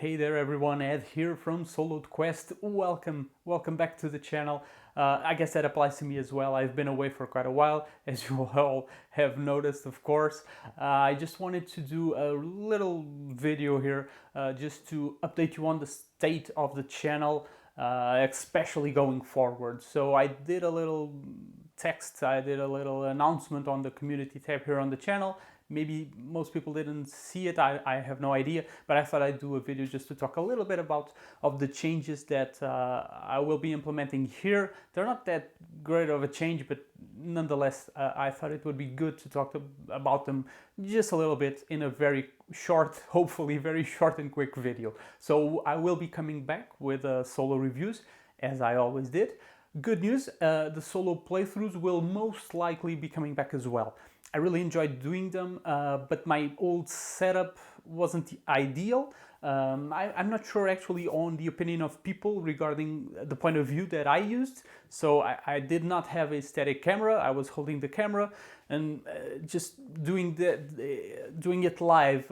Hey there everyone, Ed here from Soloed Quest. Welcome back to the channel. I guess that applies to me as well. I've been away for quite a while, as you all have noticed, of course. I just wanted to do a little video here just to update you on the state of the channel, especially going forward. So I did a little text, I did a little announcement on the community tab here on the channel. Maybe most people didn't see it, I have no idea, but I thought I'd do a video just to talk a little bit about the changes that I will be implementing here. They're not that great of a change, but nonetheless, I thought it would be good to talk about them just a little bit in a very short, hopefully very short and quick video. So I will be coming back with solo reviews, as I always did. Good news, the solo playthroughs will most likely be coming back as well. I really enjoyed doing them, but my old setup wasn't the ideal. I'm not sure actually on the opinion of people regarding the point of view that I used. So I did not have a static camera. I was holding the camera and just doing it live,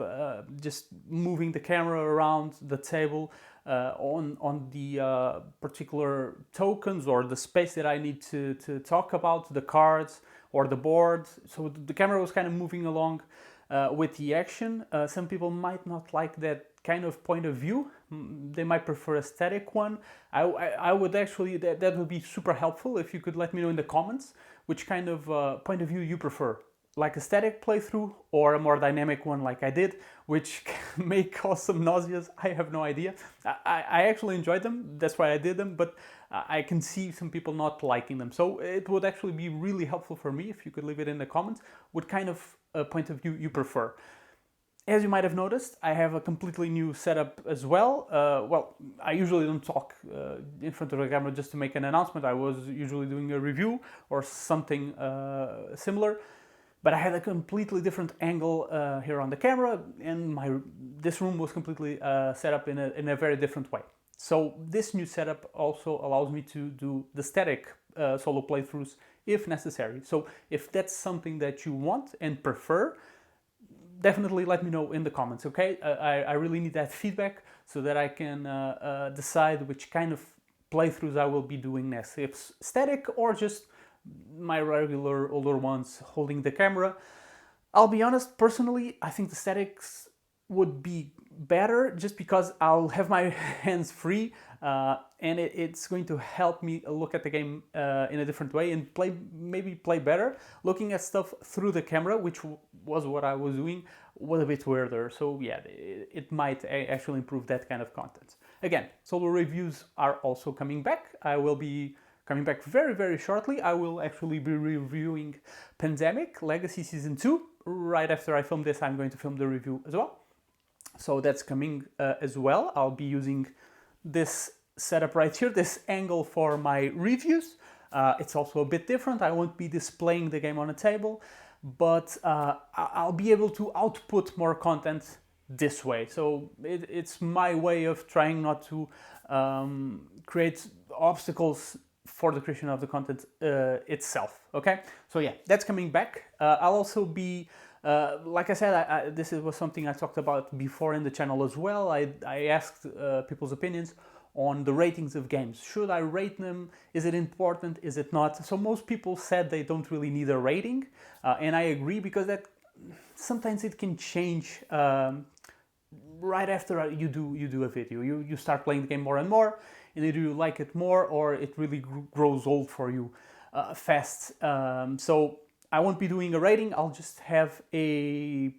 just moving the camera around the table on the particular tokens or the space that I need to talk about, the cards or the board. So the camera was kind of moving along with the action. Some people might not like that kind of point of view. They might prefer a static one. I would actually, that would be super helpful if you could let me know in the comments which kind of point of view you prefer. Like a static playthrough or a more dynamic one like I did, which may cause some nauseas, I have no idea. I actually enjoyed them, that's why I did them, but I can see some people not liking them. So it would actually be really helpful for me if you could leave it in the comments what kind of point of view you prefer. As you might have noticed, I have a completely new setup as well. Well, I usually don't talk in front of the camera just to make an announcement. I was usually doing a review or something similar. But I had a completely different angle here on the camera, and this room was completely set up in a very different way. So this new setup also allows me to do the static solo playthroughs if necessary. So if that's something that you want and prefer, definitely let me know in the comments, okay? I really need that feedback so that I can decide which kind of playthroughs I will be doing next. If it's static or just my regular older ones holding the camera. I'll be honest, personally, I think the statics would be better just because I'll have my hands free and it's going to help me look at the game in a different way and maybe play better. Looking at stuff through the camera, which was what I was doing, was a bit weirder. So yeah, it might actually improve that kind of content. Again, solo reviews are also coming back. I will be coming back very, very shortly. I will actually be reviewing Pandemic Legacy Season 2. Right after I film this, I'm going to film the review as well. So that's coming as well. I'll be using this setup right here, this angle for my reviews. It's also a bit different. I won't be displaying the game on a table, but I'll be able to output more content this way. So it's my way of trying not to create obstacles for the creation of the content itself, okay? So yeah, that's coming back. I'll also be, like I said, this was something I talked about before in the channel as well. I asked people's opinions on the ratings of games. Should I rate them? Is it important? Is it not? So most people said they don't really need a rating, and I agree because that sometimes it can change right after you do a video. You start playing the game more and more, and either you like it more or it really grows old for you fast. So I won't be doing a rating. I'll just have a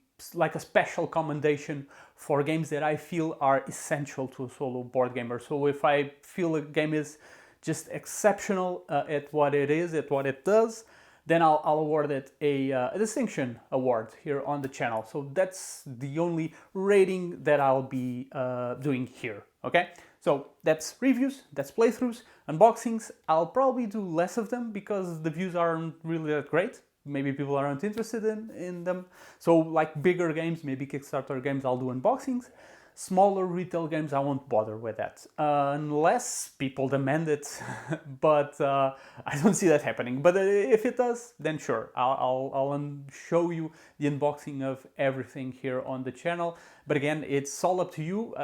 special commendation for games that I feel are essential to a solo board gamer. So if I feel a game is just exceptional at what it is, at what it does, then I'll award it a distinction award here on the channel. So that's the only rating that I'll be doing here, okay? So that's reviews, that's playthroughs, unboxings. I'll probably do less of them because the views aren't really that great. Maybe people aren't interested in them. So like bigger games, maybe Kickstarter games, I'll do unboxings. Smaller retail games, I won't bother with that unless people demand it, but I don't see that happening. But if it does, then sure, I'll show you the unboxing of everything here on the channel. But again, it's all up to you.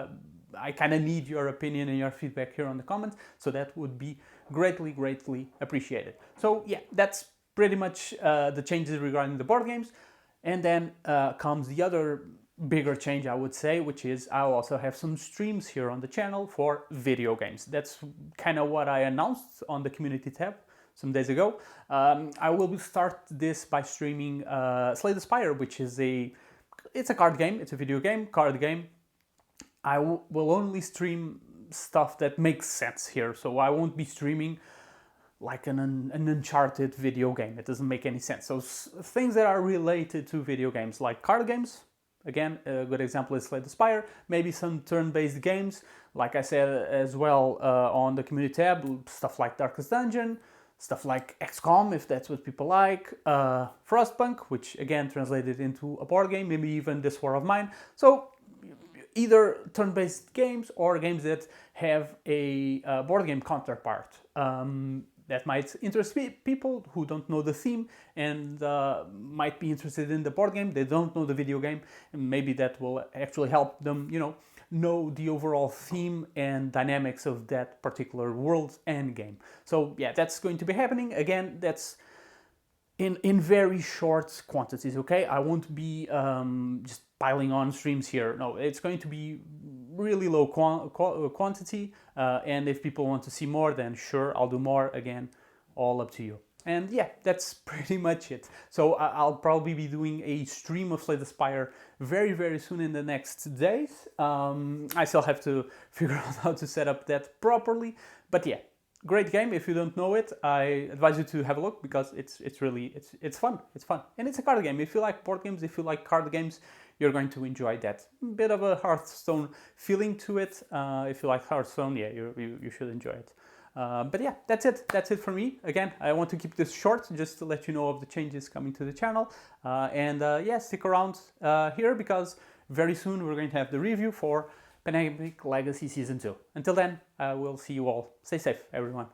I kind of need your opinion and your feedback here on the comments, so that would be greatly appreciated. So yeah, that's pretty much the changes regarding the board games. And then comes the other bigger change, I would say, which is I'll also have some streams here on the channel for video games. That's kind of what I announced on the community tab some days ago. I will start this by streaming Slay the Spire, which is it's a card game, it's a video game, card game. I will only stream stuff that makes sense here, so I won't be streaming like an Uncharted video game. It doesn't make any sense. So things that are related to video games, like card games, again, a good example is Slay the Spire, maybe some turn-based games, like I said as well on the community tab, stuff like Darkest Dungeon, stuff like XCOM, if that's what people like, Frostpunk, which again translated into a board game, maybe even This War of Mine. So either turn-based games or games that have a board game counterpart. That might interest people who don't know the theme and might be interested in the board game. They don't know the video game, and maybe that will actually help them, know the overall theme and dynamics of that particular world and game. So yeah, that's going to be happening. Again, that's in very short quantities, okay? I won't be just piling on streams here. No, it's going to be really low quantity, and if people want to see more, then sure, I'll do more. Again, all up to you. And yeah, that's pretty much it. So I'll probably be doing a stream of Slay the Spire very soon in the next days. I still have to figure out how to set up that properly, but yeah, great game. If you don't know it, I advise you to have a look, because it's really fun. It's fun, and it's a card game. If you like board games, if you like card games, you're going to enjoy that. Bit of a Hearthstone feeling to it. If you like Hearthstone, yeah, you should enjoy it. But yeah, that's it for me. Again, I want to keep this short just to let you know of the changes coming to the channel. Yeah, stick around here, because very soon we're going to have the review for Pandemic Legacy Season 2. Until then, we'll see you all. Stay safe, everyone.